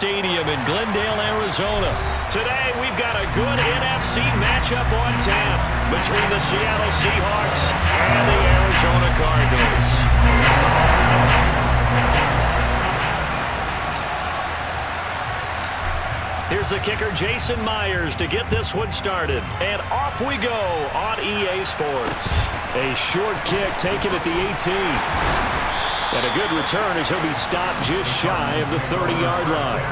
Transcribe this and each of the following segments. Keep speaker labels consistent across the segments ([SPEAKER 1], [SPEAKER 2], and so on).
[SPEAKER 1] Stadium in Glendale, Arizona.
[SPEAKER 2] Today, we've got a good NFC matchup on tap between the Seattle Seahawks and the Arizona Cardinals. Here's the kicker, Jason Myers, to get this one started. And off we go on EA Sports. A short kick taken at the 18. And a good return as he'll be stopped just shy of the 30-yard line.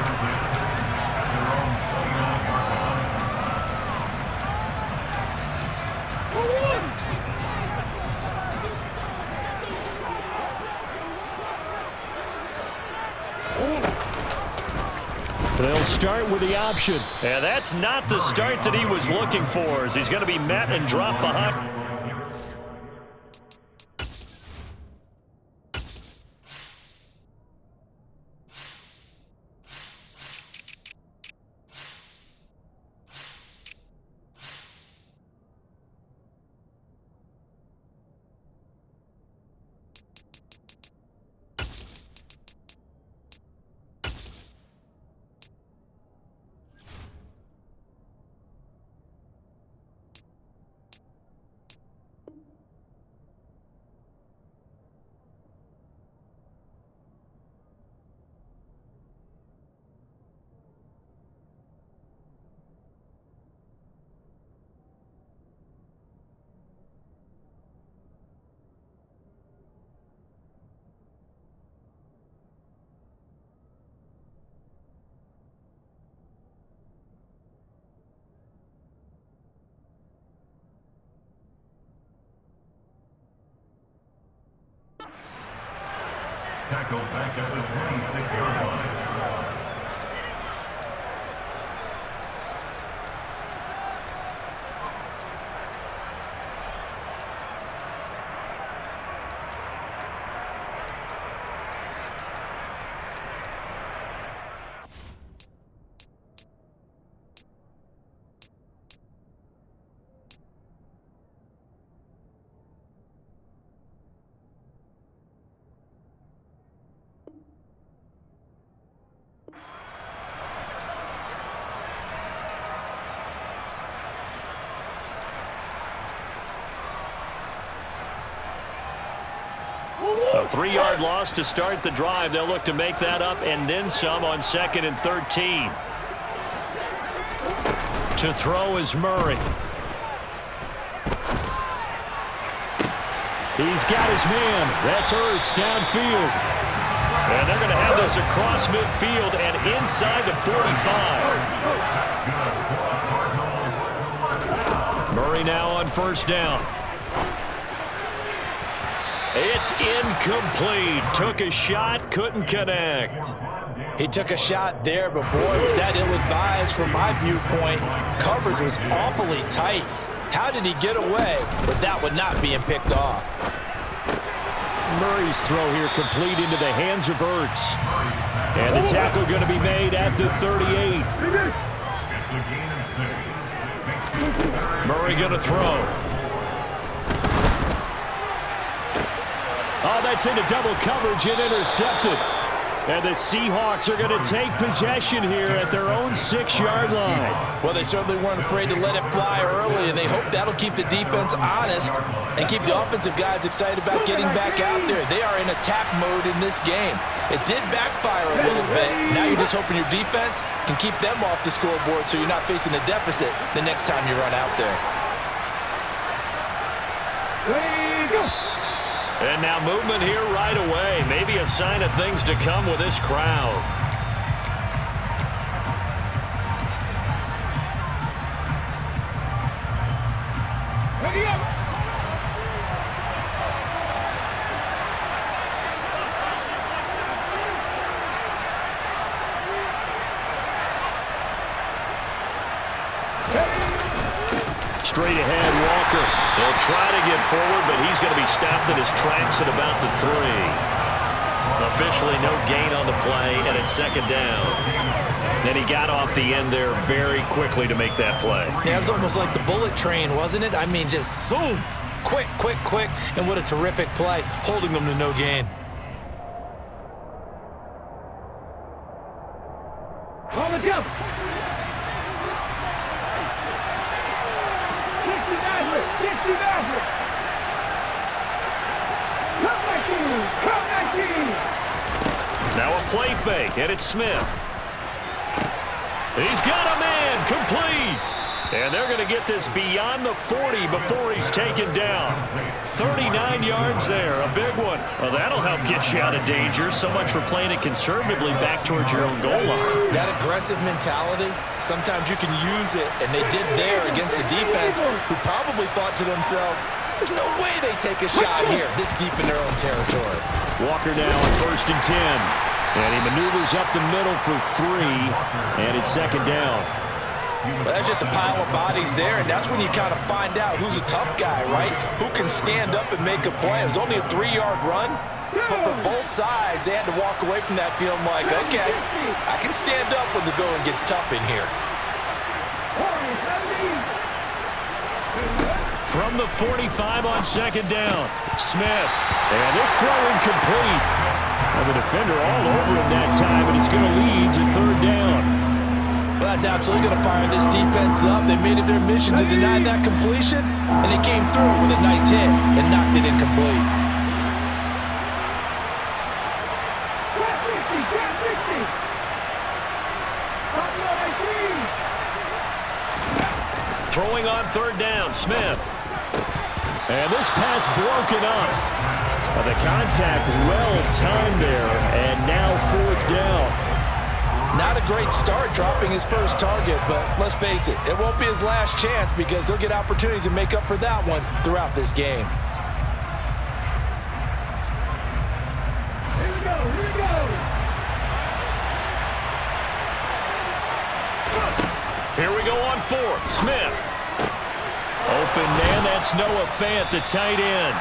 [SPEAKER 2] They'll start with the option. And that's not the start that he was looking for, as he's going to be met and dropped behind.
[SPEAKER 3] Tackle back at the 26-yard line.
[SPEAKER 2] A 3-yard loss to start the drive. They'll look to make that up and then some on 2nd and 13. To throw is Murray. He's got his man. That's Ertz downfield. And they're going to have this across midfield and inside the 45. Murray now on first down. It's incomplete. Took a shot, couldn't connect.
[SPEAKER 4] He took a shot there, but boy, was that ill-advised from my viewpoint. Coverage was awfully tight. How did he get away with that one not being picked off?
[SPEAKER 2] Murray's throw here complete into the hands of Ertz. And the tackle going to be made at the 38. Murray going to throw. Oh, that's into double coverage and intercepted. And the Seahawks are going to take possession here at their own 6-yard line.
[SPEAKER 4] Well, they certainly weren't afraid to let it fly early, and they hope that'll keep the defense honest and keep the offensive guys excited about getting back out there. They are in attack mode in this game. It did backfire a little bit. Now you're just hoping your defense can keep them off the scoreboard so you're not facing a deficit the next time you run out there.
[SPEAKER 3] Let's go.
[SPEAKER 2] And now movement here right away. Maybe a sign of things to come with this crowd.
[SPEAKER 3] Ready up.
[SPEAKER 2] Straight ahead, Walker. He'll try to get forward, but he's going to be stopped in his tracks at about the 3. Officially no gain on the play, and it's 2nd down. Then he got off the end there very quickly to make that play.
[SPEAKER 4] Yeah, it was almost like the bullet train, wasn't it? I mean, just zoom, quick, quick, quick, and what a terrific play, holding them to no gain.
[SPEAKER 2] Now a play fake, and it's Smith. He's got a man, complete. And they're going to get this beyond the 40 before he's taken down. 39 yards there, a big one. Well, that'll help get you out of danger. So much for playing it conservatively back towards your own goal line.
[SPEAKER 4] That aggressive mentality, sometimes you can use it, and they did there against a defense who probably thought to themselves, there's no way they take a shot here this deep in their own territory.
[SPEAKER 2] Walker now on 1st and 10. And he maneuvers up the middle for 3, and it's 2nd down.
[SPEAKER 4] Well, that's just a pile of bodies there, and that's when you kind of find out who's a tough guy, right? Who can stand up and make a play. It was only a 3-yard run, but for both sides, they had to walk away from that feeling like, okay, I can stand up when the going gets tough in here.
[SPEAKER 2] From the 45 on 2nd down, Smith. And this throw incomplete. And the defender all over him that time, and it's going to lead to 3rd down.
[SPEAKER 4] Well, that's absolutely going to fire this defense up. They made it their mission to deny that completion, and they came through with a nice hit and knocked it incomplete.
[SPEAKER 2] Throwing on 3rd down, Smith. And this pass broken up. The contact well-timed there, and now 4th down.
[SPEAKER 4] Not a great start dropping his first target, but let's face it, it won't be his last chance because he'll get opportunities to make up for that one throughout this game.
[SPEAKER 5] Here we go.
[SPEAKER 2] Here we go on 4th, Smith. Open man, that's Noah Fant, the tight end.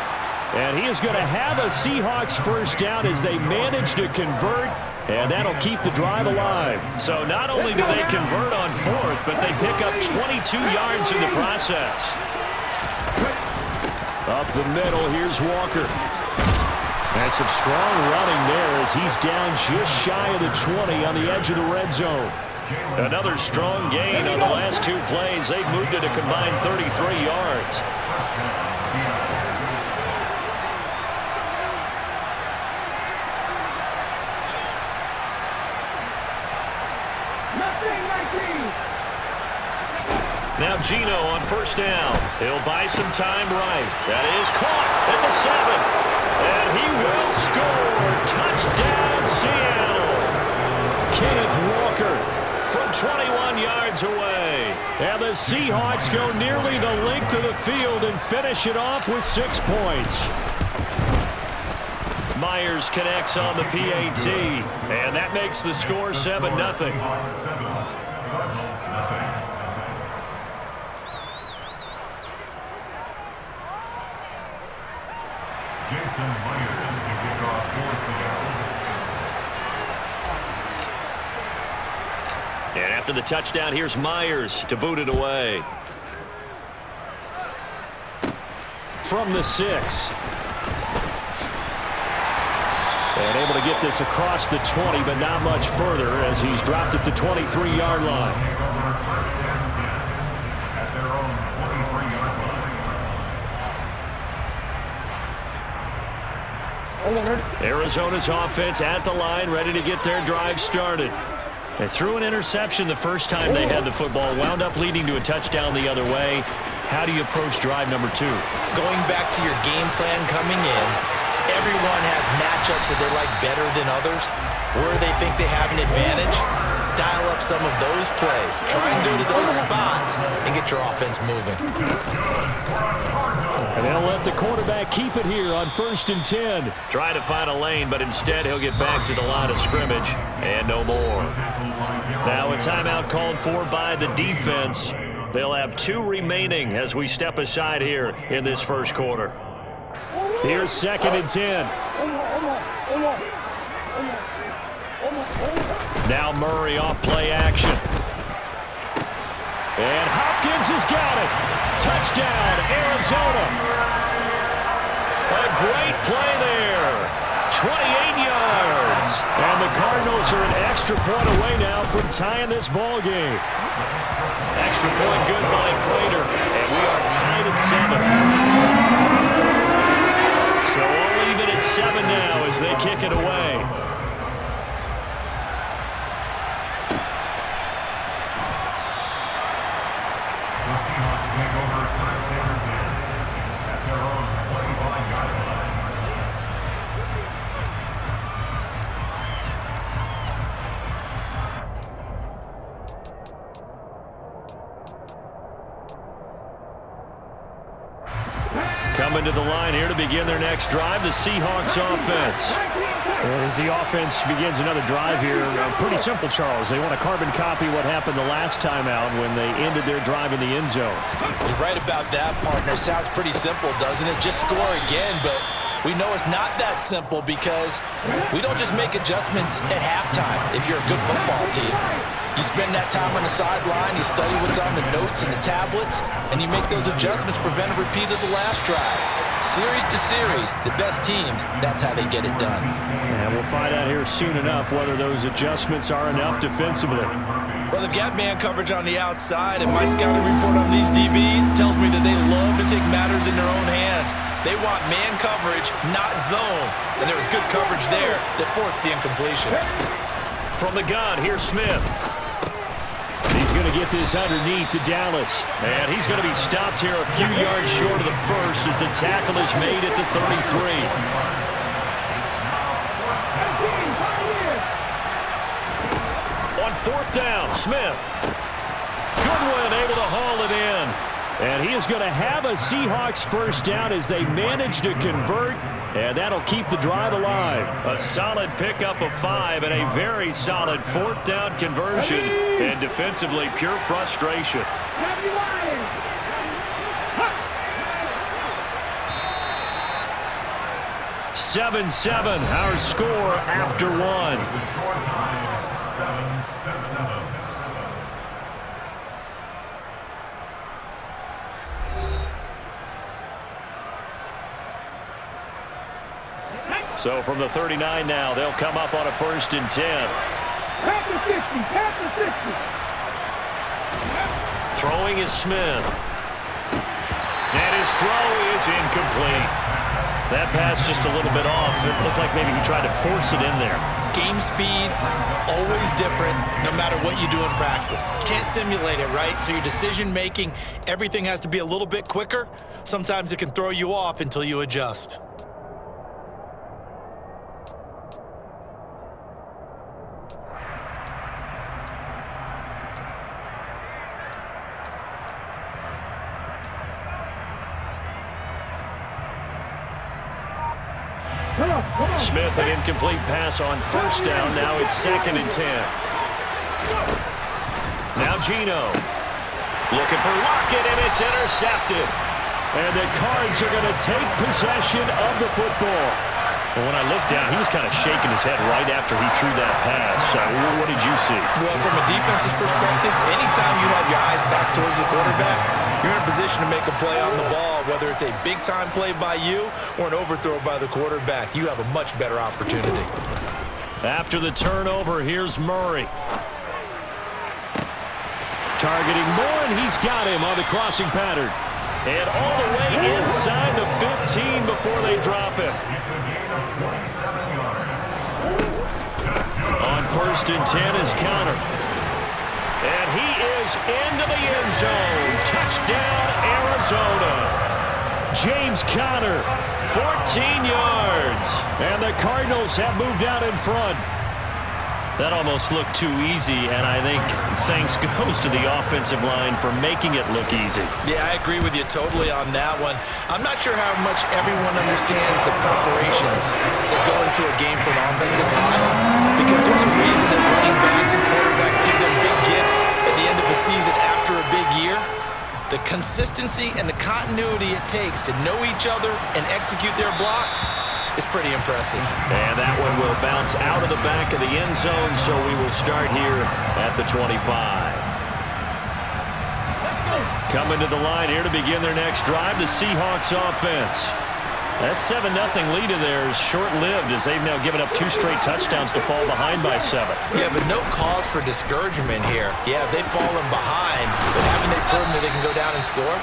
[SPEAKER 2] And he is going to have a Seahawks 1st down as they manage to convert, and that'll keep the drive alive. So not only do they convert on 4th, but they pick up 22 yards in the process. Up the middle, here's Walker. And some strong running there as he's down just shy of the 20 on the edge of the red zone. Another strong gain on the last 2 plays. They've moved it a combined 33 yards. Now Gino on 1st down. He'll buy some time right. That is caught at the 7. And he will score. Touchdown, Seattle. Kenneth Walker from 21 yards away. And the Seahawks go nearly the length of the field and finish it off with 6 points. Myers connects on the PAT. And that makes the score 7-0. And after the touchdown, here's Myers to boot it away. From the 6. And able to get this across the 20, but not much further as he's dropped at the 23-yard line. Arizona's offense at the line, ready to get their drive started. They threw an interception the first time they had the football, wound up leading to a touchdown the other way. How do you approach drive number 2?
[SPEAKER 4] Going back to your game plan coming in, everyone has matchups that they like better than others. Where they think they have an advantage, dial up some of those plays. Try and go to those spots and get your offense moving.
[SPEAKER 2] And they'll let the quarterback keep it here on 1st and 10. Try to find a lane, but instead he'll get back to the line of scrimmage and no more. Now a timeout called for by the defense. They'll have 2 remaining as we step aside here in this first quarter. Here's 2nd and 10. Now Murray off play action. And Hopkins has got it. Touchdown, Arizona. A great play there. 28 yards. And the Cardinals are an extra point away now from tying this ball game. Extra point good by Prater. And we are tied at 7. So all even at 7 now as they kick it away.
[SPEAKER 3] The Seahawks take over first and 10 at their own 25-yard line.
[SPEAKER 2] Coming to the line here to begin their next drive, the Seahawks offense. As the offense begins another drive here, pretty simple, Charles. They want to carbon copy what happened the last time out when they ended their drive in the end zone.
[SPEAKER 4] You're right about that, partner. Sounds pretty simple, doesn't it? Just score again, but we know it's not that simple because we don't just make adjustments at halftime if you're a good football team. You spend that time on the sideline, you study what's on the notes and the tablets, and you make those adjustments, prevent a repeat of the last drive. Series to series, the best teams, that's how they get it done.
[SPEAKER 2] And we'll find out here soon enough whether those adjustments are enough defensively.
[SPEAKER 4] Well, they've got man coverage on the outside, and my scouting report on these DBs tells me that they love to take matters in their own hands. They want man coverage, not zone. And there was good coverage there that forced the incompletion.
[SPEAKER 2] From the gun, here's Smith. He's going to get this underneath to Dallas. And he's going to be stopped here a few yards short of the first as the tackle is made at the 33. On fourth down, Smith. Goodwin able to haul it in. And he is going to have a Seahawks first down as they manage to convert. And that'll keep the drive alive. A solid pickup of 5 and a very solid fourth down conversion. And defensively, pure frustration. 7-7, our score after 1.
[SPEAKER 3] The score tied 7-7.
[SPEAKER 2] So from the 39 now, they'll come up on a 1st and 10.
[SPEAKER 5] Pass the 60, pass the 60.
[SPEAKER 2] Throwing is Smith. And his throw is incomplete. That pass just a little bit off. It looked like maybe he tried to force it in there.
[SPEAKER 4] Game speed, always different, no matter what you do in practice. Can't simulate it, right? So your decision-making, everything has to be a little bit quicker. Sometimes it can throw you off until you adjust.
[SPEAKER 2] Smith, an incomplete pass on 1st down. Now it's 2nd and 10. Now Geno. Looking for Lockett, and it's intercepted. And the Cards are going to take possession of the football. And when I looked down, he was kind of shaking his head right after he threw that pass. What did you see?
[SPEAKER 4] Well, from a defense's perspective, anytime you have your eyes back towards the quarterback, you're in a position to make a play on the ball, whether it's a big-time play by you or an overthrow by the quarterback. You have a much better opportunity.
[SPEAKER 2] After the turnover, here's Murray. Targeting Moore, and he's got him on the crossing pattern. And all the way inside the 15 before they drop him. On 1st and 10 is Conner. And he is into the end zone. Touchdown, Arizona. James Conner, 14 yards. And the Cardinals have moved out in front. That almost looked too easy, and I think thanks goes to the offensive line for making it look easy.
[SPEAKER 4] Yeah, I agree with you totally on that one. I'm not sure how much everyone understands the preparations that go into a game for an offensive line, because there's a reason that running backs and quarterbacks give them big gifts at the end of the season after a big year. The consistency and the continuity it takes to know each other and execute their blocks is pretty impressive.
[SPEAKER 2] And that one will bounce out of the back of the end zone, so we will start here at the 25. Coming to the line here to begin their next drive, the Seahawks offense. That 7-0 lead of theirs short-lived as they've now given up 2 straight touchdowns to fall behind by 7.
[SPEAKER 4] Yeah, but no cause for discouragement here. Yeah, they've fallen behind, but haven't they proven that they can go down and score?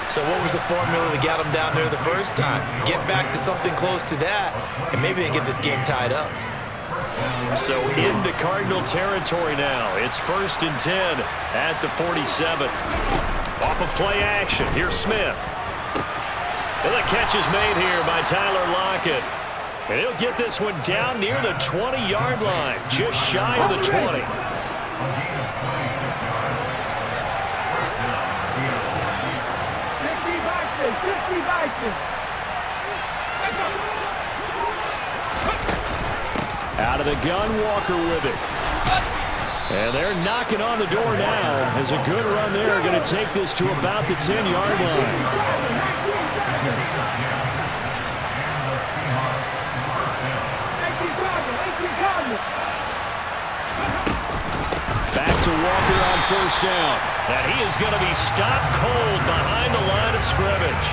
[SPEAKER 4] So what was the formula to get them down there the first time? Get back to something close to that, and maybe they get this game tied up.
[SPEAKER 2] So into Cardinal territory now. It's 1st and 10 at the 47. Off of play action. Here's Smith. And the catch is made here by Tyler Lockett. And he'll get this one down near the 20-yard line, just shy of the 20. Out of the gun, Walker with it. And they're knocking on the door now. As a good run there, going to take this to about the 10-yard line. Back to Walker on 1st down. And he is going to be stopped cold behind the line of scrimmage.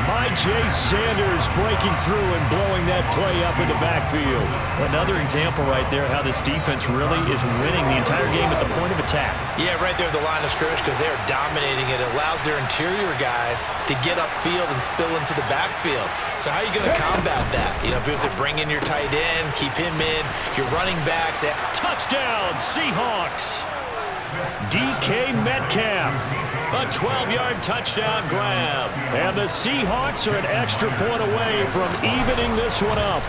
[SPEAKER 2] By Jay Sanders breaking through and blowing that play up in the backfield.
[SPEAKER 1] Another example right there how this defense really is winning the entire game at the point of attack.
[SPEAKER 4] Yeah, right there at the line of scrimmage because they're dominating it. It allows their interior guys to get upfield and spill into the backfield. So how are you going to combat that? You know, because they bring in your tight end, keep him in, your running backs.
[SPEAKER 2] Touchdown, Seahawks. DK Metcalf. A 12-yard touchdown grab. And the Seahawks are an extra point away from evening this one up.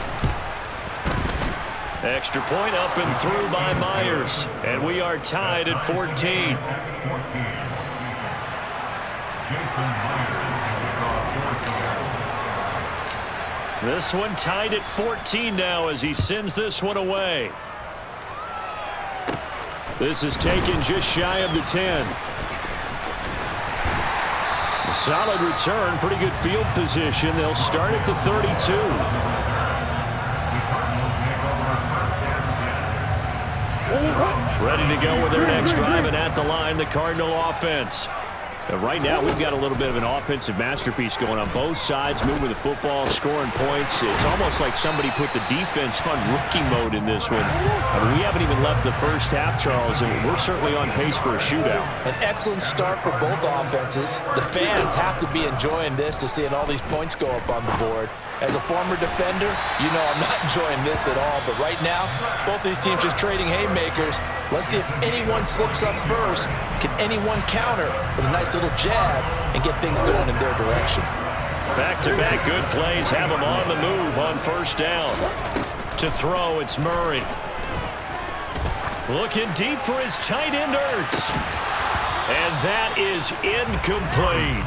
[SPEAKER 2] Extra point up and through by Myers. And we are tied at 14. This one tied at 14 now as he sends this one away. This is taken just shy of the 10. A solid return, pretty good field position. They'll start at the 32. Ready to go with their next drive, and at the line, the Cardinal offense. And right now, we've got a little bit of an offensive masterpiece going on both sides, moving the football, scoring points. It's almost like somebody put the defense on rookie mode in this one. I mean, we haven't even left the first half, Charles, and we're certainly on pace for a shootout.
[SPEAKER 4] An excellent start for both offenses. The fans have to be enjoying this to seeing all these points go up on the board. As a former defender, you know I'm not enjoying this at all. But right now, both these teams just trading haymakers. Let's see if anyone slips up first. Can anyone counter with a nice little jab and get things going in their direction?
[SPEAKER 2] Back-to-back good plays have them on the move on 1st down. To throw, it's Murray. Looking deep for his tight end, Ertz. And that is incomplete.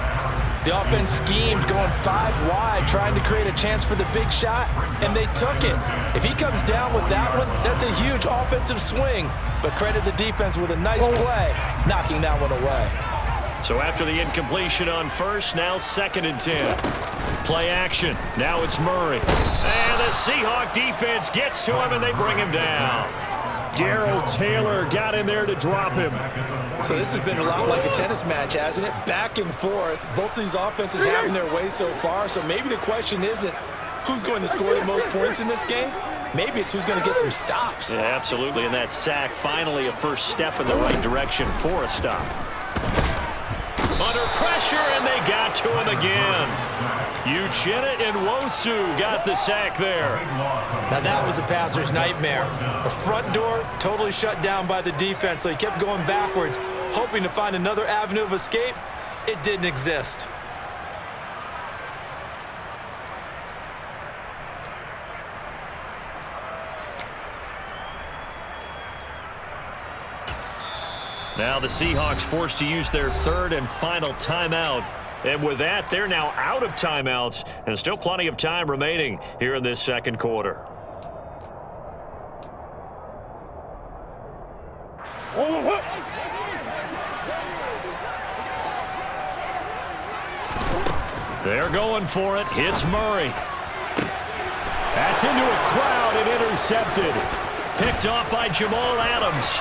[SPEAKER 4] The offense schemed, going 5 wide, trying to create a chance for the big shot, and they took it. If he comes down with that one, that's a huge offensive swing. But credit the defense with a nice play, knocking that one away.
[SPEAKER 2] So after the incompletion on 1st, now 2nd and 10. Play action. Now it's Murray. And the Seahawk defense gets to him, and they bring him down. Darrell Taylor got in there to drop him.
[SPEAKER 4] So this has been a lot like a tennis match, hasn't it? Back and forth. Both these offenses having their way so far. So maybe the question isn't who's going to score the most points in this game. Maybe it's who's going to get some stops.
[SPEAKER 2] Yeah, absolutely. And that sack, finally a first step in the right direction for a stop. Under pressure, and they got to him again. Uchenna and Nwosu got the sack there.
[SPEAKER 4] Now that was a passer's nightmare. The front door totally shut down by the defense, so he kept going backwards, hoping to find another avenue of escape. It didn't exist.
[SPEAKER 2] Now the Seahawks forced to use their 3rd and final timeout. And with that, they're now out of timeouts, and still plenty of time remaining here in this 2nd quarter. They're going for it. Hits Murray. That's into a crowd and intercepted. Picked off by Jamal Adams.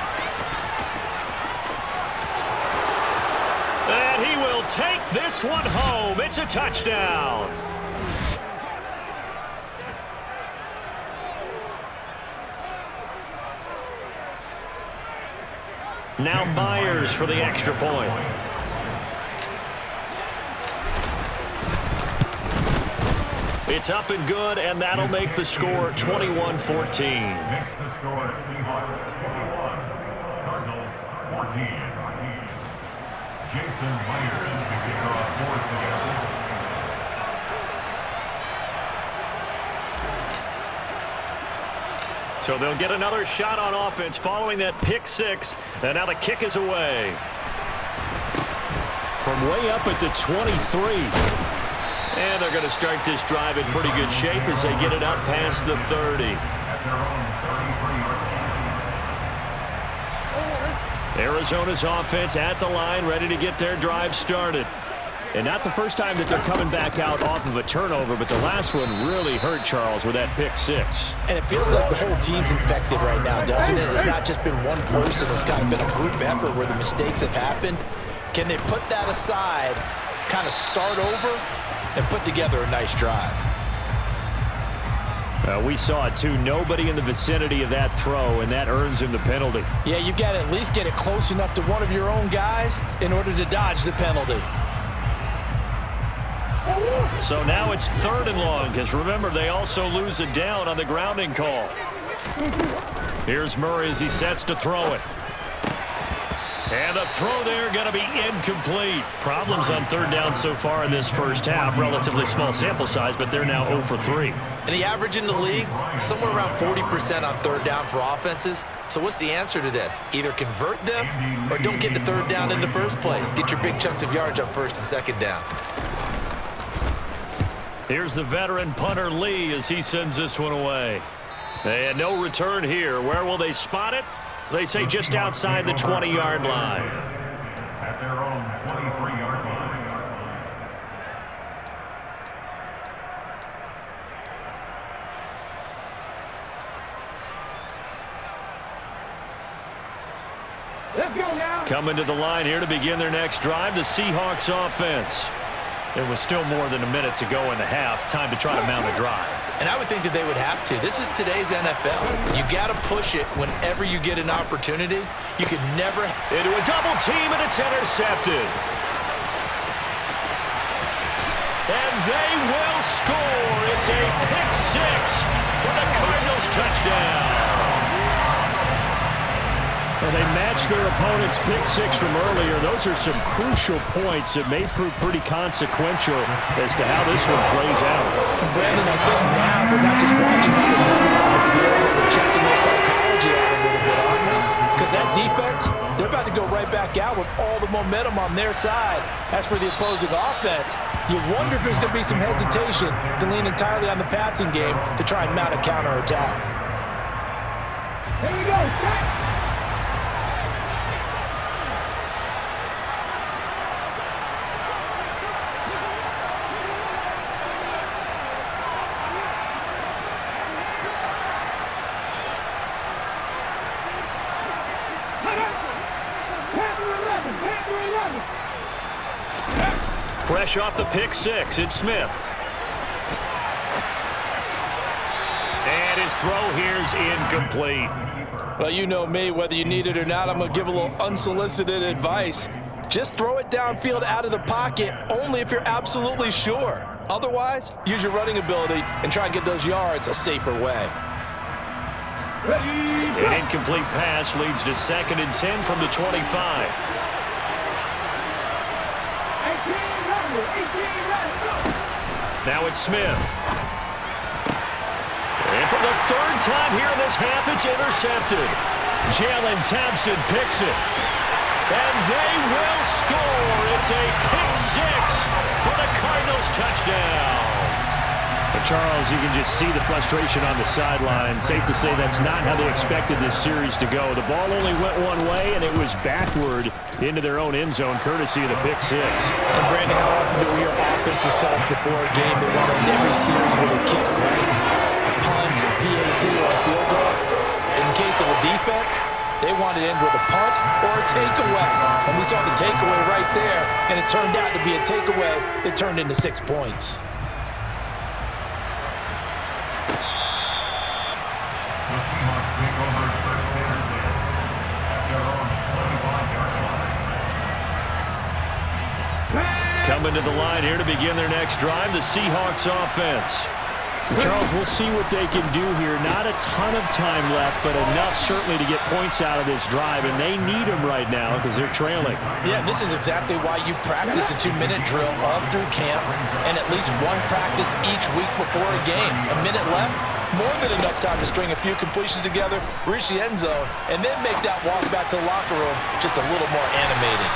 [SPEAKER 2] And he will take this one home. It's a touchdown. Now Myers for the extra point. It's up and good, and that'll make the score 21-14.
[SPEAKER 3] Makes the score Seahawks 21, Cardinals 14. Jason Myers to kick off force again.
[SPEAKER 2] So they'll get another shot on offense following that pick six, and now the kick is away.
[SPEAKER 1] From way up at the 23.
[SPEAKER 2] And they're going to start this drive in pretty good shape as they get it up past the 30. Arizona's offense at the line, ready to get their drive started.
[SPEAKER 1] And not the first time that they're coming back out off of a turnover, but the last one really hurt Charles with that pick six.
[SPEAKER 4] And it feels like the whole team's infected right now, doesn't it? It's not just been one person. It's kind of been a group effort where the mistakes have happened. Can they put that aside, kind of start over, and put together a nice drive?
[SPEAKER 1] We saw it too. Nobody in the vicinity of that throw, and that earns him the penalty.
[SPEAKER 4] Yeah, you've got to at least get it close enough to one of your own guys in order to dodge the penalty.
[SPEAKER 2] So now it's 3rd and long, because remember, they also lose a down on the grounding call. Here's Murray as he sets to throw it. And the throw there going to be incomplete. Problems on 3rd down so far in this first half. Relatively small sample size, but they're now 0 for 3.
[SPEAKER 4] And the average in the league, somewhere around 40% on 3rd down for offenses. So what's the answer to this? Either convert them or don't get to 3rd down in the first place. Get your big chunks of yards on 1st and 2nd down.
[SPEAKER 2] Here's the veteran punter Lee as he sends this one away. They had no return here. Where will they spot it? They say just outside the 20-yard line.
[SPEAKER 3] At their own 23-yard line.
[SPEAKER 5] Let's go now.
[SPEAKER 2] Coming to the line here to begin their next drive, the Seahawks offense. There was still more than a minute to go in the half. Time to try to mount a drive.
[SPEAKER 4] And I would think that they would have to. This is today's NFL. You got to push it whenever you get an opportunity. You could never...
[SPEAKER 2] Into a double team, and it's intercepted. And they will score. It's a pick six for the Cardinals touchdown.
[SPEAKER 1] Well, they matched their opponent's pick six from earlier. Those are some crucial points that may prove pretty consequential as to how this one plays out.
[SPEAKER 4] And Brandon, I think now we're not just watching how they're moving on the field, but we're checking their psychology out a little bit, aren't we? Because that defense, they're about to go right back out with all the momentum on their side. As for the opposing offense, you wonder if there's going to be some hesitation to lean entirely on the passing game to try and mount a counterattack.
[SPEAKER 5] Here we go. Set.
[SPEAKER 2] Fresh off the pick six, it's Smith. And his throw here's incomplete.
[SPEAKER 4] Well, you know me, whether you need it or not, I'm going to give a little unsolicited advice. Just throw it downfield out of the pocket, only if you're absolutely sure. Otherwise, use your running ability and try and get those yards a safer way.
[SPEAKER 2] An incomplete pass leads to 2nd and 10 from the 25. Now it's Smith. And for the 3rd time here in this half, it's intercepted. Jalen Thompson picks it. And they will score. It's a pick six for the Cardinals touchdown.
[SPEAKER 1] But Charles, you can just see the frustration on the sideline. Safe to say that's not how they expected this series to go. The ball only went one way, and it was backward into their own end zone, courtesy of the pick six.
[SPEAKER 4] And Brandon, how often do we hear offenses tell us before a game they want to end every series with a kick, right? A punt, a PAT, or a field goal. In case of a defense, they want to end with a punt or a takeaway. And we saw the takeaway right there, and it turned out to be a takeaway that turned into 6 points.
[SPEAKER 3] The Seahawks take over first and 10 at their own 25
[SPEAKER 2] Coming to the line here to begin their next drive, the Seahawks offense.
[SPEAKER 1] Charles, we'll see what they can do here. Not a ton of time left, but enough certainly to get points out of this drive, and they need them right now because they're trailing.
[SPEAKER 4] Yeah, this is exactly why you practice a 2-minute drill all through camp and at least one practice each week before a game. A minute left, more than enough time to string a few completions together, reach the end zone, and then make that walk back to the locker room just a little more animating.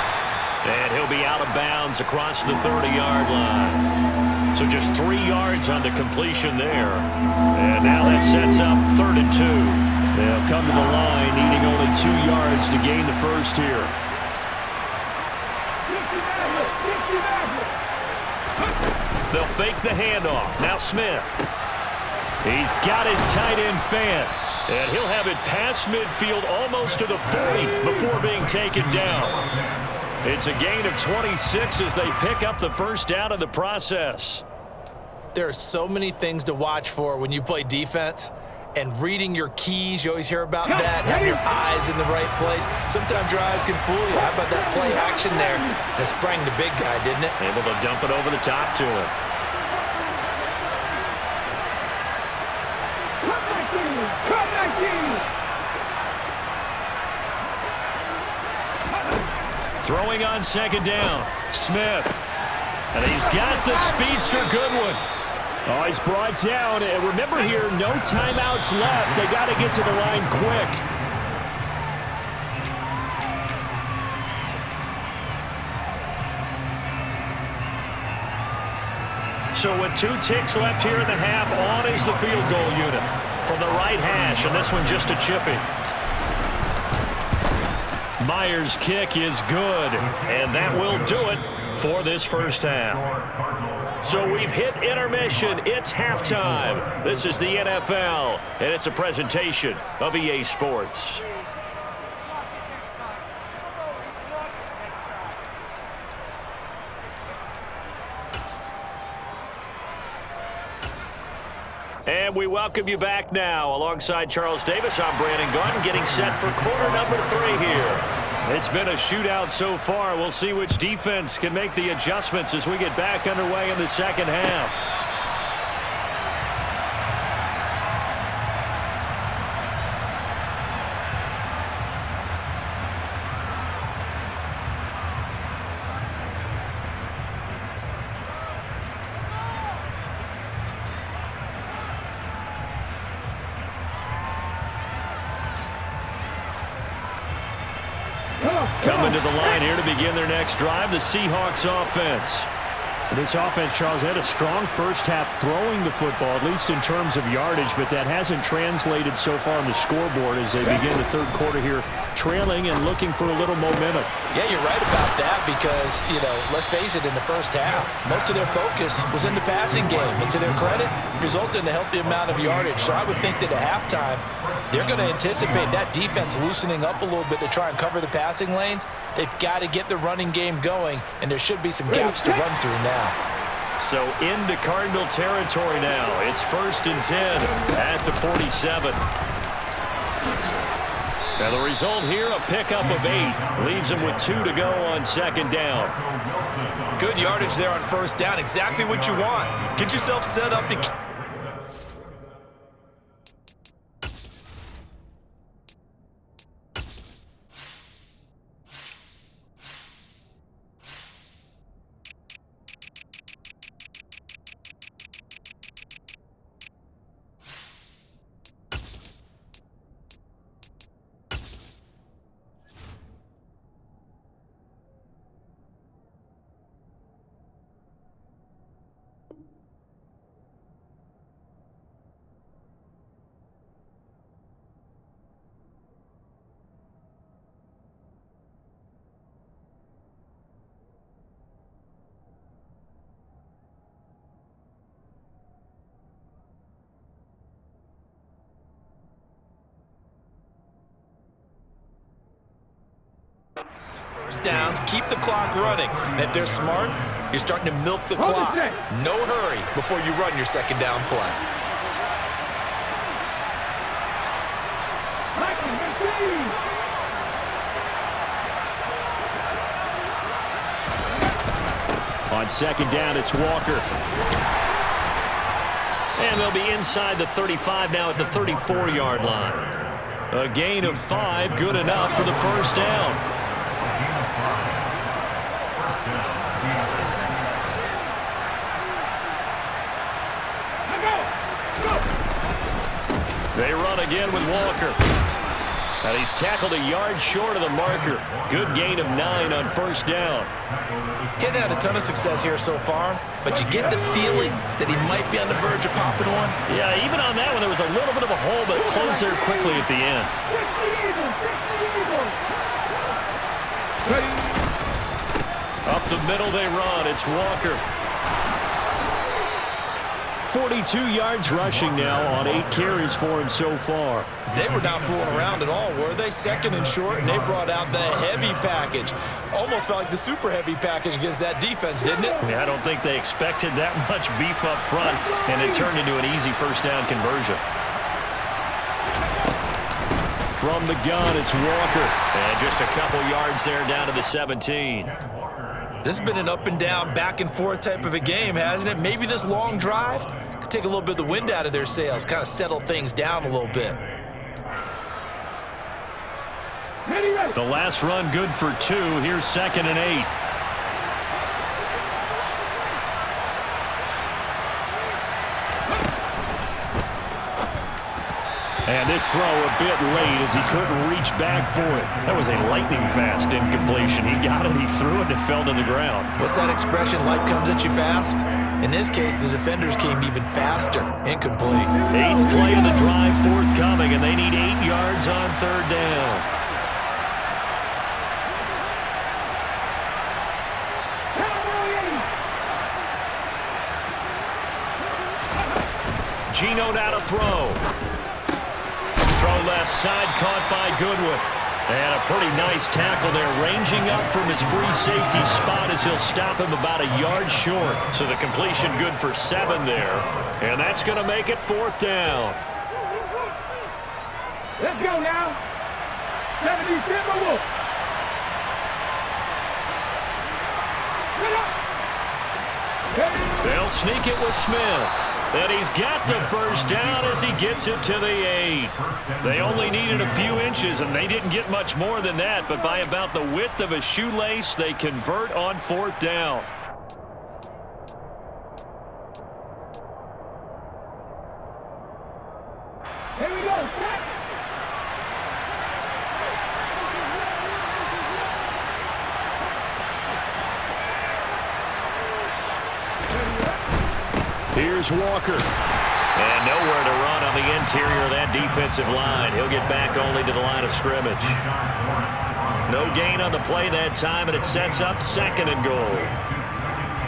[SPEAKER 2] And he'll be out of bounds across the 30-yard line. So just 3 yards on the completion there. And now that sets up 3rd and 2.
[SPEAKER 1] They'll come to the line needing only 2 yards to gain the first here.
[SPEAKER 2] They'll fake the handoff. Now Smith. He's got his tight end fan. And he'll have it past midfield almost to the 40 before being taken down. It's a gain of 26 as they pick up the first down in the process.
[SPEAKER 4] There are so many things to watch for when you play defense. And reading your keys, you always hear about that. Having your eyes in the right place. Sometimes your eyes can fool you. How about that play action there? That sprang the big guy, didn't it?
[SPEAKER 2] Able to dump it over the top to him. Throwing on 2nd down, Smith. And he's got the speedster Goodwin.
[SPEAKER 1] Oh, he's brought down. And remember here, no timeouts left. They got to get to the line quick.
[SPEAKER 2] So with 2 ticks left here in the half, on is the field goal unit from the right hash, and this one just a chipping. Myers' kick is good, and that will do it for this first half. So we've hit intermission. It's halftime. This is the NFL, and it's a presentation of EA Sports. And we welcome you back now. Alongside Charles Davis, I'm Brandon Gordon, getting set for quarter number 3 here. It's been a shootout so far. We'll see which defense can make the adjustments as we get back underway in the second half. Coming to the line here to begin their next drive, the Seahawks offense.
[SPEAKER 1] This offense, Charles, had a strong first half throwing the football, at least in terms of yardage, but that hasn't translated so far on the scoreboard as they begin the third quarter here, trailing and looking for a little momentum.
[SPEAKER 4] Yeah, you're right about that because, let's face it, in the first half, most of their focus was in the passing game. And to their credit, resulted in a healthy amount of yardage. So I would think that at halftime, they're going to anticipate that defense loosening up a little bit to try and cover the passing lanes. They've got to get the running game going, and there should be some gaps to run through now.
[SPEAKER 2] So into Cardinal territory now. It's 1st and 10 at the 47. Now the result here, a pickup of 8. Leaves them with 2 to go on 2nd down.
[SPEAKER 4] Good yardage there on 1st down. Exactly what you want. Get yourself set up to... downs, keep the clock running. And if they're smart, you're starting to milk the clock. No hurry before you run your 2nd down play.
[SPEAKER 1] On second down, it's Walker.
[SPEAKER 2] And they'll be inside the 35 now at the 34-yard line. A gain of 5, good enough for the first down. They run again with Walker. And he's tackled a yard short of the marker. Good gain of 9 on first down.
[SPEAKER 4] Getting had a ton of success here so far, but you get the feeling that he might be on the verge of popping one.
[SPEAKER 2] Yeah, even on that one, there was a little bit of a hole, but it closed there quickly at the end. Up the middle they run. It's Walker.
[SPEAKER 1] 42 yards rushing now on 8 carries for him so far.
[SPEAKER 4] They were not fooling around at all, were they? Second and short, and they brought out the heavy package. Almost felt like the super heavy package against that defense, didn't it?
[SPEAKER 2] Yeah, I don't think they expected that much beef up front, and it turned into an easy first down conversion.
[SPEAKER 1] From the gun, it's Walker.
[SPEAKER 2] And just a couple yards there down to the 17.
[SPEAKER 4] This has been an up and down, back and forth type of a game, hasn't it? Maybe this long drive could take a little bit of the wind out of their sails, kind of settle things down a little bit.
[SPEAKER 1] The last run good for 2. Here's second and 8. And this throw a bit late as he couldn't reach back for it. That was a lightning-fast incompletion. He got it, he threw it, and it fell to the ground.
[SPEAKER 4] What's that expression, life comes at you fast? In this case, the defenders came even faster. Incomplete.
[SPEAKER 2] 8th play of the drive forthcoming, and they need 8 yards on third down. Geno now to throw. Throw left side, caught by Goodwin. And a pretty nice tackle there, ranging up from his free safety spot as he'll stop him about a yard short. So the completion good for 7 there. And that's going to make it 4th down.
[SPEAKER 5] Let's go now. 77 Wolf.
[SPEAKER 2] They'll sneak it with Smith. And he's got the first down as he gets it to the 8. They only needed a few inches, and they didn't get much more than that. But by about the width of a shoelace, they convert on 4th down.
[SPEAKER 5] Here we go. Set.
[SPEAKER 1] Here's Walker.
[SPEAKER 2] And nowhere to run on the interior of that defensive line. He'll get back only to the line of scrimmage. No gain on the play that time, and it sets up 2nd and goal.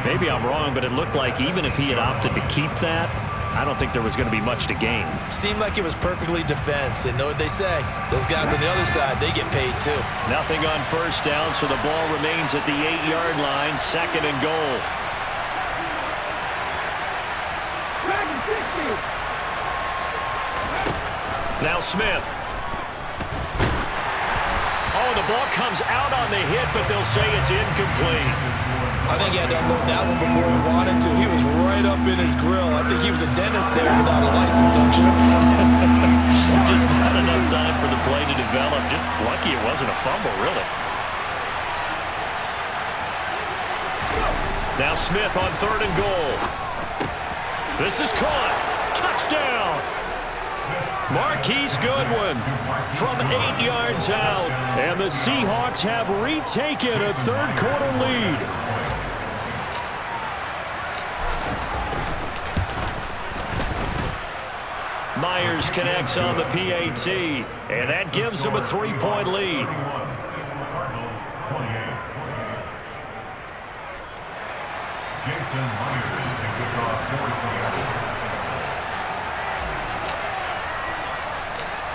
[SPEAKER 1] Maybe I'm wrong, but it looked like even if he had opted to keep that, I don't think there was going to be much to gain.
[SPEAKER 4] Seemed like it was perfectly defense, and know what they say. Those guys on the other side, they get paid too.
[SPEAKER 2] Nothing on first down, so the ball remains at the 8-yard line, 2nd and goal. Now Smith. Oh, the ball comes out on the hit, but they'll say it's incomplete.
[SPEAKER 4] I think he had to unload that one before he wanted to. He was right up in his grill. I think he was a dentist there without a license, don't you?
[SPEAKER 2] Just not enough time for the play to develop. Just lucky it wasn't a fumble, really. Now Smith on 3rd and goal. This is caught. Touchdown. Marquise Goodwin from 8 yards out.
[SPEAKER 1] And the Seahawks have retaken a third-quarter lead.
[SPEAKER 2] Myers connects on the PAT, and that gives them a 3-point lead.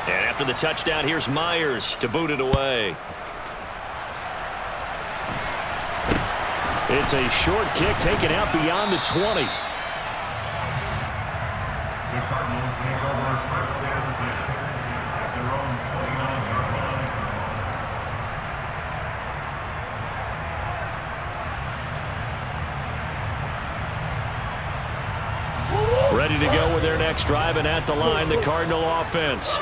[SPEAKER 2] And after the touchdown, here's Myers to boot it away.
[SPEAKER 1] It's a short kick taken out beyond the 20.
[SPEAKER 3] The Cardinals take over first down 10 at their own 29-yard line.
[SPEAKER 1] ready to go with their next drive, and at the line, the Cardinal offense.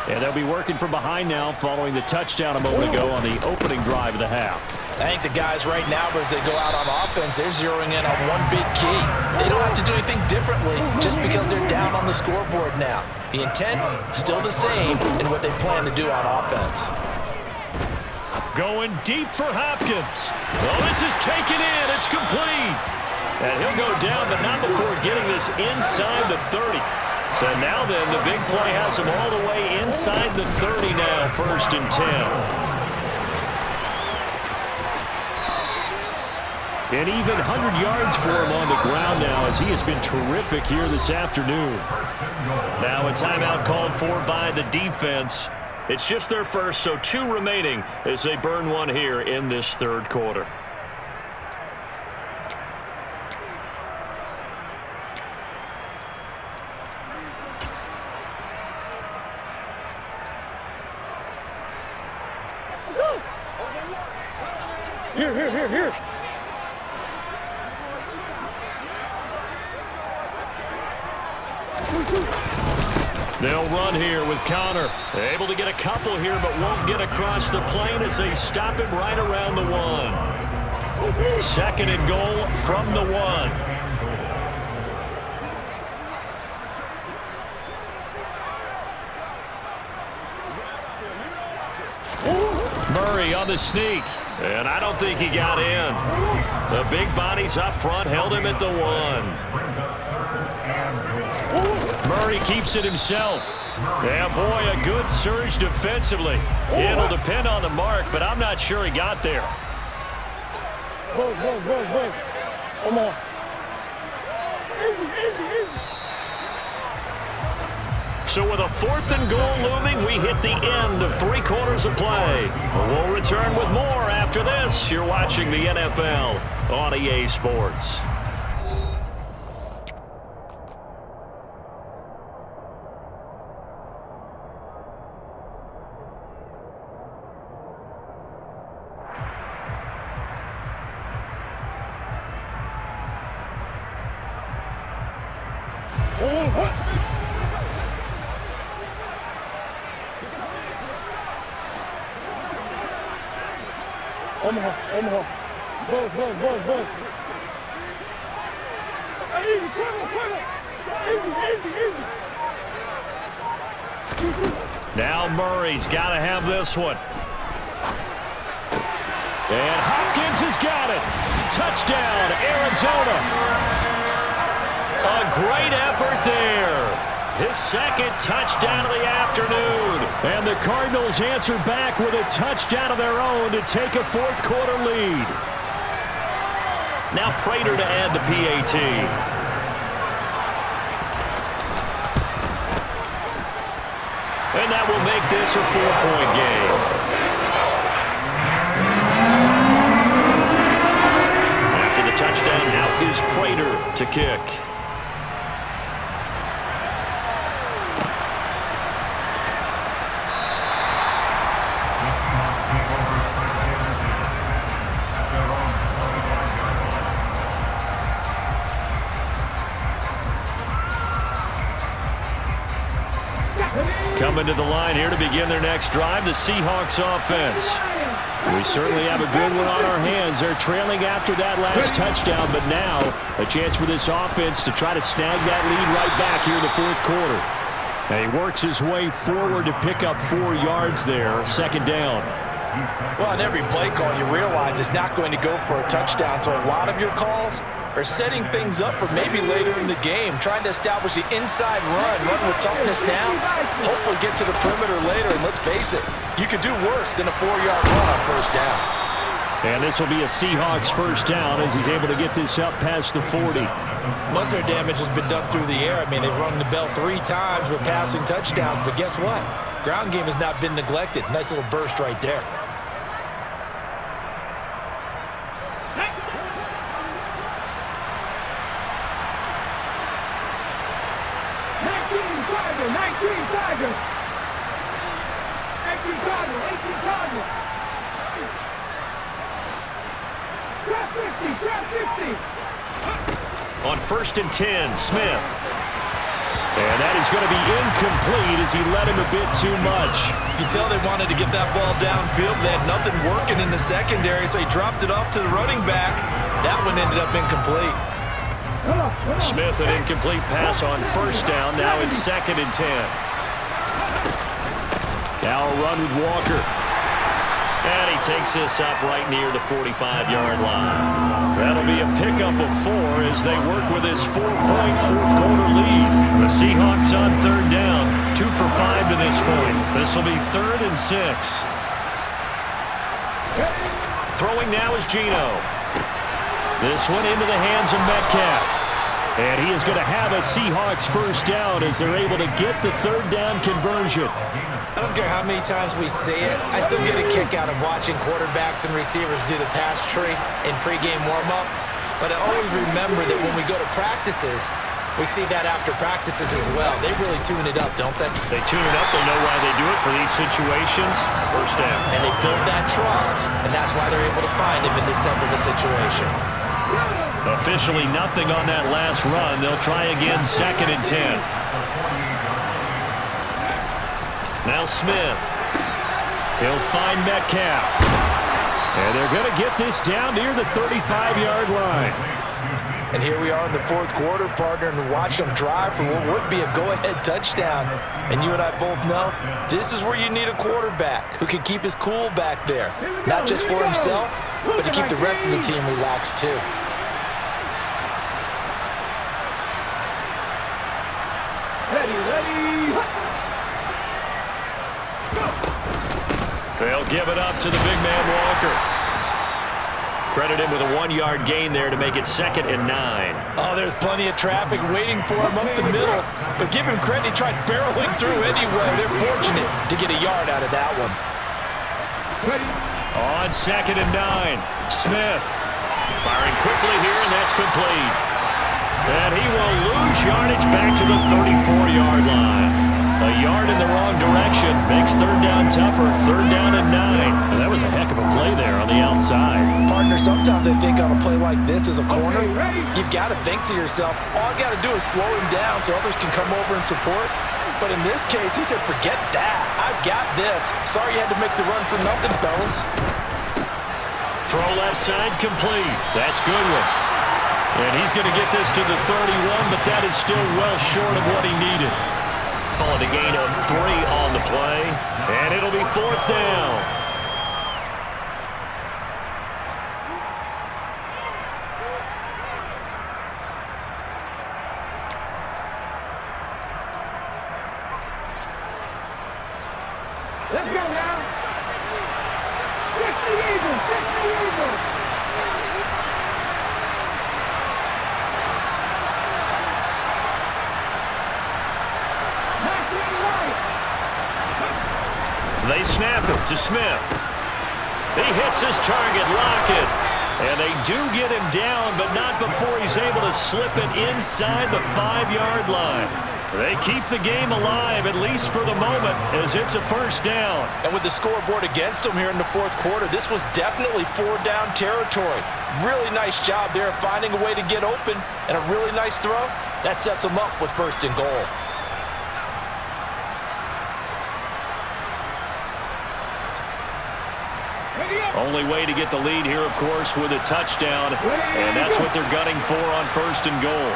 [SPEAKER 1] And they'll be working from behind now following the touchdown a moment ago on the opening drive of the half.
[SPEAKER 4] I think the guys right now, as they go out on offense, they're zeroing in on one big key. They don't have to do anything differently just because they're down on the scoreboard now. The intent, still the same in what they plan to do on offense.
[SPEAKER 2] Going deep for Hopkins. Well, this is taken in. It's complete. And he'll go down, but not before getting this inside the 30. So now then, the big play has him all the way inside the 30 now, 1st and 10.
[SPEAKER 1] An even 100 yards for him on the ground now as he has been terrific here this afternoon.
[SPEAKER 2] Now a timeout called for by the defense. It's just their first, so 2 remaining as they burn one here in this 3rd quarter.
[SPEAKER 5] Here.
[SPEAKER 2] They'll run here with Connor. Able to get a couple here, but won't get across the plane as they stop him right around the 1. 2nd and goal from the 1.
[SPEAKER 1] Murray on the sneak.
[SPEAKER 2] And I don't think he got in. The big bodies up front held him at the 1.
[SPEAKER 1] Murray keeps it himself.
[SPEAKER 2] Yeah, boy, a good surge defensively. It'll depend on the mark, but I'm not sure he got there.
[SPEAKER 5] Go. Come on. Easy.
[SPEAKER 2] So with a 4th and goal looming, we hit the end of 3 quarters of play. We'll return with more after this. You're watching the NFL on EA Sports.
[SPEAKER 5] Omaha. Buzz. Easy, quick. Easy.
[SPEAKER 2] Now Murray's got to have this one. And Hopkins has got it. Touchdown, Arizona. A great effort there. His 2nd touchdown of the afternoon.
[SPEAKER 1] And the Cardinals answer back with a touchdown of their own to take a 4th quarter lead.
[SPEAKER 2] Now Prater to add the PAT. And that will make this a 4-point game. After the touchdown, out is Prater to kick. Coming to the line here to begin their next drive, the Seahawks offense.
[SPEAKER 1] We certainly have a good one on our hands. They're trailing after that last touchdown, but now a chance for this offense to try to snag that lead right back here in the 4th quarter. And he works his way forward to pick up 4 yards there, 2nd down.
[SPEAKER 4] Well, on every play call, you realize it's not going to go for a touchdown, so a lot of your calls are setting things up for maybe later in the game, trying to establish the inside run with toughness now, hopefully get to the perimeter later, and let's face it, you could do worse than a 4-yard run on 1st down.
[SPEAKER 1] And this will be a Seahawks 1st down as he's able to get this up past the 40.
[SPEAKER 4] Most of their damage has been done through the air. I mean, they've rung the bell 3 times with passing touchdowns, but guess what? Ground game has not been neglected. Nice little burst right there.
[SPEAKER 2] On 1st and 10, Smith.
[SPEAKER 1] And that is going to be incomplete as he led him a bit too much.
[SPEAKER 4] You can tell they wanted to get that ball downfield. They had nothing working in the secondary, so he dropped it off to the running back. That one ended up incomplete.
[SPEAKER 1] Smith, an incomplete pass on first down. Now it's 2nd and 10. Now a run with Walker.
[SPEAKER 2] And he takes this up right near the 45-yard line.
[SPEAKER 1] That'll be a pickup of 4 as they work with this 4-point fourth-quarter lead. The Seahawks on 3rd down, 2 for 5 to this point. This will be 3rd and 6. Throwing now is Geno. This one into the hands of Metcalf. And he is going to have a Seahawks first down as they're able to get the 3rd down conversion.
[SPEAKER 6] I don't care how many times we say it, I still get a kick out of watching quarterbacks and receivers do the pass tree in pregame warm-up. But I always remember that when we go to practices, we see that after practices as well. They really tune it up, don't they?
[SPEAKER 1] They tune it up. They know why they do it for these situations. First down.
[SPEAKER 6] And they build that trust, and that's why they're able to find him in this type of a situation.
[SPEAKER 1] Officially nothing on that last run. They'll try again 2nd and 10. Now Smith. He'll find Metcalf. And they're going to get this down near the 35-yard line.
[SPEAKER 4] And here we are in the 4th quarter, partner, and watch them drive for what would be a go-ahead touchdown. And you and I both know this is where you need a quarterback who can keep his cool back there. Not just for himself, but to keep the rest of the team relaxed too.
[SPEAKER 1] They'll give it up to the big man Walker. Credit him with a 1-yard gain there to make it 2nd and 9.
[SPEAKER 4] Oh, there's plenty of traffic waiting for him up the middle. But give him credit, he tried barreling through anyway. They're fortunate to get a yard out of that one.
[SPEAKER 1] On 2nd and 9, Smith. Firing quickly here, and that's complete. And he will lose yardage back to the 34-yard line. A yard in the wrong direction makes 3rd down tougher. 3rd down and 9. And that was a heck of a play there on the outside.
[SPEAKER 4] Partner, sometimes I think on a play like this as a corner, you've got to think to yourself, all I got to do is slow him down so others can come over and support. But in this case, he said, forget that. I've got this. Sorry you had to make the run for nothing, fellas.
[SPEAKER 1] Throw left side complete. That's Goodwin. And he's going to get this to the 31, but that is still well short of what he needed.
[SPEAKER 2] Call it a gain of 3 on the play.
[SPEAKER 1] And it'll be 4th down.
[SPEAKER 5] Let's go now. 60 Eagles, 60 Eagles.
[SPEAKER 1] They snap it to Smith. He hits his target, Lockett. And they do get him down, but not before he's able to slip it inside the 5-yard line. They keep the game alive, at least for the moment, as it's a first down.
[SPEAKER 4] And with the scoreboard against them here in the 4th quarter, this was definitely 4-down territory. Really nice job there of finding a way to get open, and a really nice throw. That sets them up with 1st and goal.
[SPEAKER 1] Only way to get the lead here, of course, with a touchdown, and that's what they're gunning for on 1st and goal.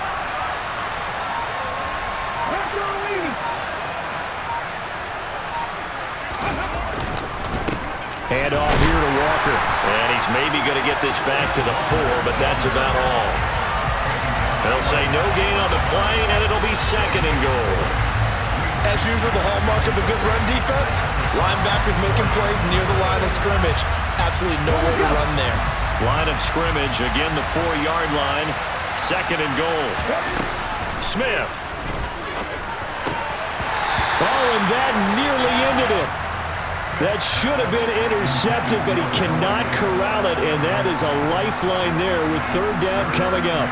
[SPEAKER 1] Hand off here to Walker.
[SPEAKER 2] And he's maybe going to get this back to the 4, but that's about all. They'll say no gain on the play, and it'll be 2nd and goal.
[SPEAKER 4] As usual, the hallmark of a good run defense, linebackers making plays near the line of scrimmage. Absolutely nowhere to run there.
[SPEAKER 1] Line of scrimmage, again the 4-yard line. 2nd and goal. Smith. Oh, and that nearly ended it. That should have been intercepted, but he cannot corral it, and that is a lifeline there with 3rd down coming up.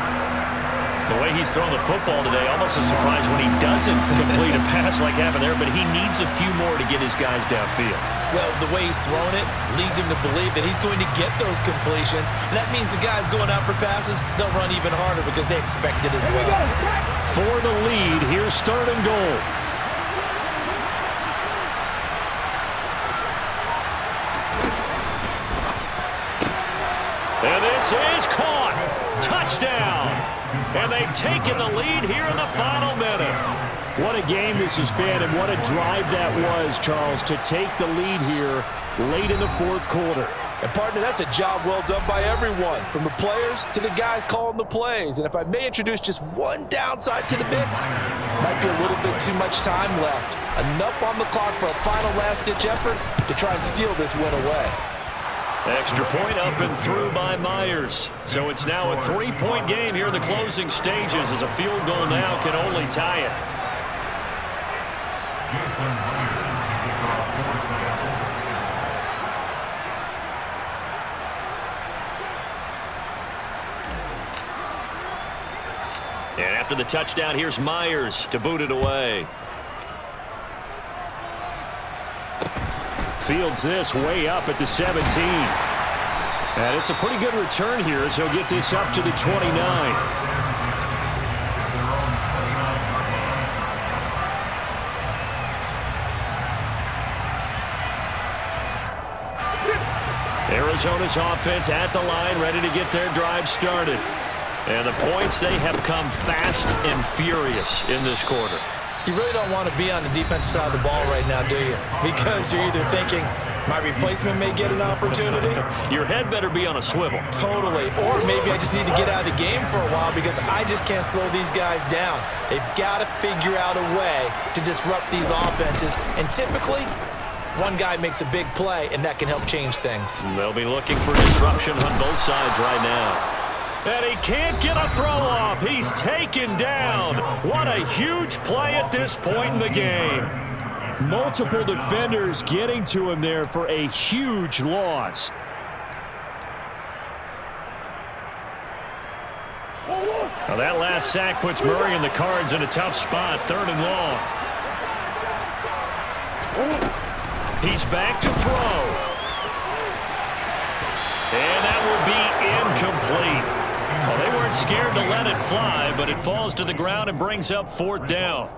[SPEAKER 2] The way he's thrown the football today, almost a surprise when he doesn't complete a pass like happened there, but he needs a few more to get his guys downfield.
[SPEAKER 6] Well, the way he's thrown it leads him to believe that he's going to get those completions. And that means the guys going out for passes, they'll run even harder because they expect it as well.
[SPEAKER 1] For the lead, here's 3rd and goal.
[SPEAKER 2] And this is caught. Touchdown. And they've taken the lead here in the final minute.
[SPEAKER 1] What a game this has been, and what a drive that was, Charles, to take the lead here late in the 4th quarter.
[SPEAKER 4] And, partner, that's a job well done by everyone, from the players to the guys calling the plays. And if I may introduce just one downside to the mix, might be a little bit too much time left. Enough on the clock for a final last-ditch effort to try and steal this win away.
[SPEAKER 2] Extra point up and through by Myers. So it's now a 3-point game here in the closing stages, as a field goal now can only tie it. And after the touchdown, here's Myers to boot it away.
[SPEAKER 1] Fields this way up at the 17. And it's a pretty good return here as he'll get this up to the 29. Arizona's offense at the line, ready to get their drive started. And the points, they have come fast and furious in this quarter.
[SPEAKER 6] You really don't want to be on the defensive side of the ball right now, do you? Because you're either thinking, my replacement may get an opportunity.
[SPEAKER 2] Your head better be on a swivel.
[SPEAKER 6] Totally. Or maybe I just need to get out of the game for a while because I just can't slow these guys down. They've got to figure out a way to disrupt these offenses. And typically, one guy makes a big play, and that can help change things.
[SPEAKER 2] They'll be looking for disruption on both sides right now. And he can't get a throw off. He's taken down. What a huge play at this point in the game.
[SPEAKER 1] Multiple defenders getting to him there for a huge loss.
[SPEAKER 2] Now that last sack puts Murray and the Cards in a tough spot, 3rd and long. He's back to throw. And that will be incomplete. Well, they weren't scared to let it fly, but it falls to the ground and brings up 4th down.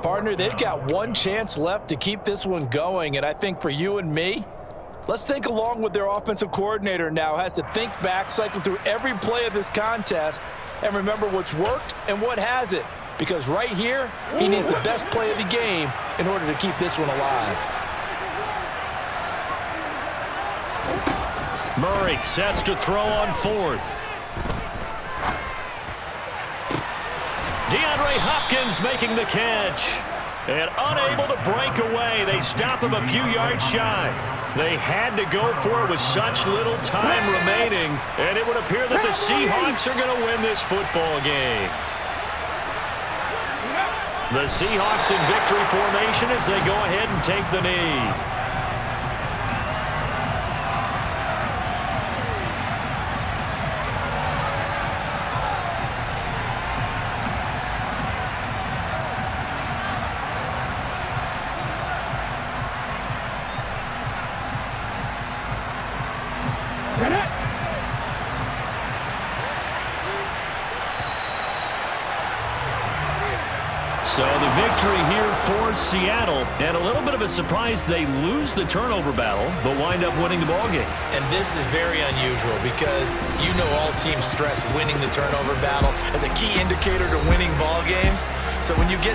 [SPEAKER 4] Partner, they've got one chance left to keep this one going, and I think for you and me, let's think along with their offensive coordinator now. Has to think back, cycle through every play of this contest, and remember what's worked and what hasn't. Because right here, he needs the best play of the game in order to keep this one alive.
[SPEAKER 2] Murray sets to throw on 4th. DeAndre Hopkins making the catch. And unable to break away. They stop him a few yards shy. They had to go for it with such little time remaining. And it would appear that the Seahawks are going to win this football game. The Seahawks in victory formation as they go ahead and take the knee. So the victory here for Seattle, and a little bit of a surprise they lose the turnover battle, but wind up winning the ballgame.
[SPEAKER 6] And this is very unusual because you know all teams stress winning the turnover battle as a key indicator to winning ball games. So when you get